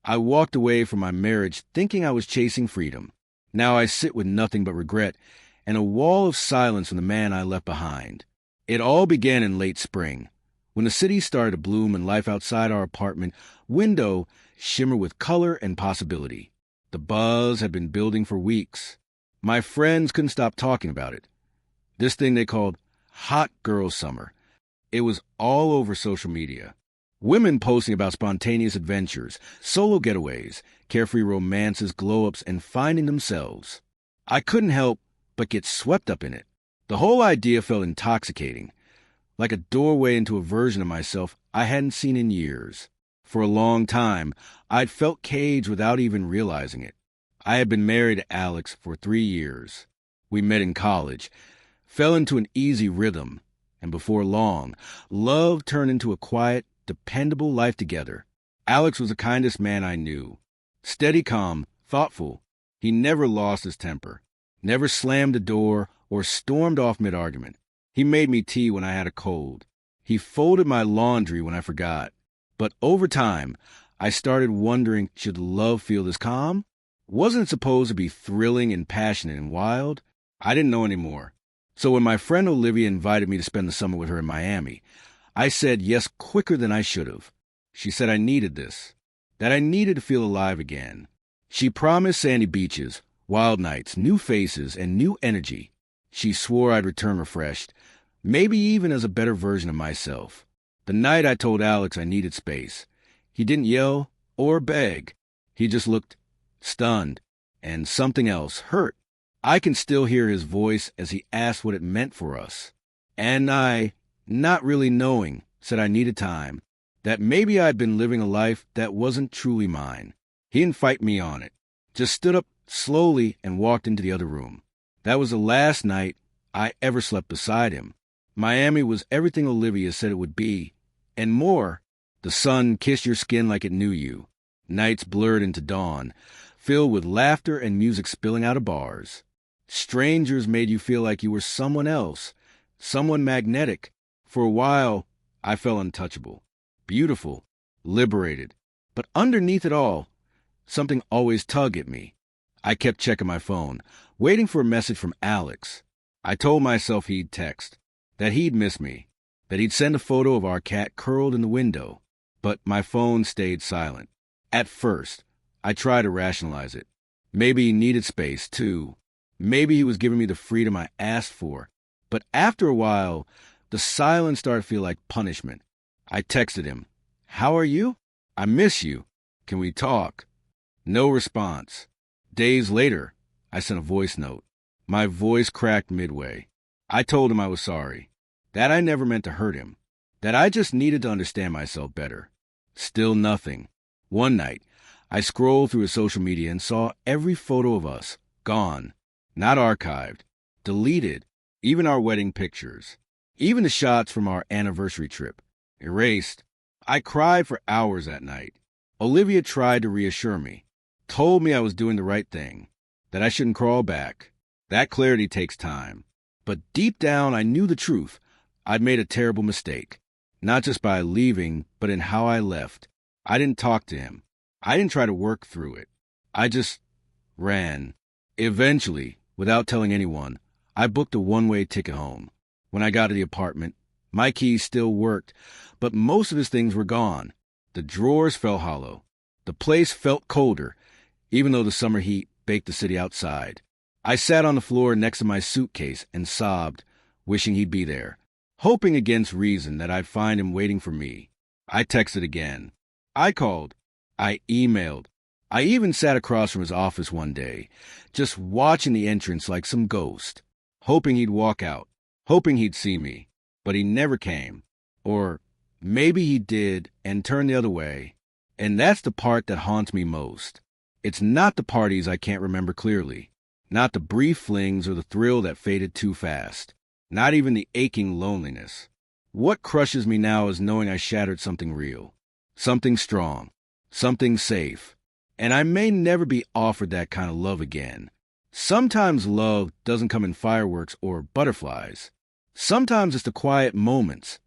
I walked away from my marriage thinking I was chasing freedom. Now I sit with nothing but regret and a wall of silence from the man I left behind. It all began in late spring, when the city started to bloom and life outside our apartment window shimmered with color and possibility. The buzz had been building for weeks. My friends couldn't stop talking about it. This thing they called hot girl summer. It was all over social media. Women posting about spontaneous adventures, solo getaways, carefree romances, glow-ups, and finding themselves. I couldn't help but get swept up in it. The whole idea felt intoxicating, like a doorway into a version of myself I hadn't seen in years. For a long time, I'd felt caged without even realizing it. I had been married to Alex for 3 years. We met in college, fell into an easy rhythm, and before long, love turned into a quiet, dependable life together. Alex was the kindest man I knew. Steady, calm, thoughtful. He never lost his temper, never slammed the door or stormed off mid-argument. He made me tea when I had a cold. He folded my laundry when I forgot. But over time, I started wondering, should love feel this calm? Wasn't it supposed to be thrilling and passionate and wild? I didn't know anymore. So when my friend Olivia invited me to spend the summer with her in Miami, I said yes quicker than I should have. She said I needed this, that I needed to feel alive again. She promised sandy beaches, wild nights, new faces, and new energy. She swore I'd return refreshed, maybe even as a better version of myself. The night I told Alex I needed space, he didn't yell or beg. He just looked stunned and something else, hurt. I can still hear his voice as he asked what it meant for us. And I, not really knowing, said I needed time, that maybe I'd been living a life that wasn't truly mine. He didn't fight me on it, just stood up slowly and walked into the other room. That was the last night I ever slept beside him. Miami was everything Olivia said it would be, and more. The sun kissed your skin like it knew you. Nights blurred into dawn, filled with laughter and music spilling out of bars. Strangers made you feel like you were someone else, someone magnetic. For a while, I felt untouchable, beautiful, liberated. But underneath it all, something always tugged at me. I kept checking my phone, waiting for a message from Alex. I told myself he'd text, that he'd miss me, that he'd send a photo of our cat curled in the window. But my phone stayed silent. At first, I tried to rationalize it. Maybe he needed space, too. Maybe he was giving me the freedom I asked for. But after a while, the silence started to feel like punishment. I texted him, "How are you? I miss you. Can we talk?" No response. Days later, I sent a voice note. My voice cracked midway. I told him I was sorry, that I never meant to hurt him, that I just needed to understand myself better. Still nothing. One night, I scrolled through his social media and saw every photo of us, gone, not archived, deleted, even our wedding pictures, even the shots from our anniversary trip, erased. I cried for hours that night. Olivia tried to reassure me, told me I was doing the right thing, that I shouldn't crawl back. That clarity takes time. But deep down, I knew the truth. I'd made a terrible mistake, not just by leaving, but in how I left. I didn't talk to him. I didn't try to work through it. I just ran. Eventually, without telling anyone, I booked a one-way ticket home. When I got to the apartment, my keys still worked, but most of his things were gone. The drawers felt hollow. The place felt colder, even though the summer heat baked the city outside. I sat on the floor next to my suitcase and sobbed, wishing he'd be there, hoping against reason that I'd find him waiting for me. I texted again. I called. I emailed. I even sat across from his office one day, just watching the entrance like some ghost, hoping he'd walk out, hoping he'd see me. But he never came. Or maybe he did and turned the other way. And that's the part that haunts me most. It's not the parties I can't remember clearly, not the brief flings or the thrill that faded too fast, not even the aching loneliness. What crushes me now is knowing I shattered something real, something strong, something safe. And I may never be offered that kind of love again. Sometimes love doesn't come in fireworks or butterflies. Sometimes it's the quiet moments,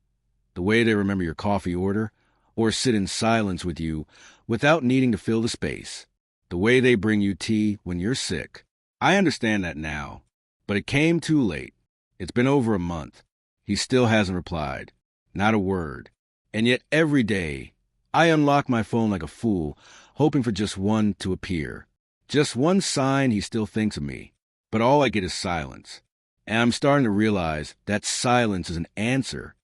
the way they remember your coffee order, or sit in silence with you without needing to fill the space. The way they bring you tea when you're sick. I understand that now, but it came too late. It's been over a month. He still hasn't replied. Not a word. And yet every day, I unlock my phone like a fool, hoping for just one to appear. Just one sign he still thinks of me. But all I get is silence. And I'm starting to realize that silence is an answer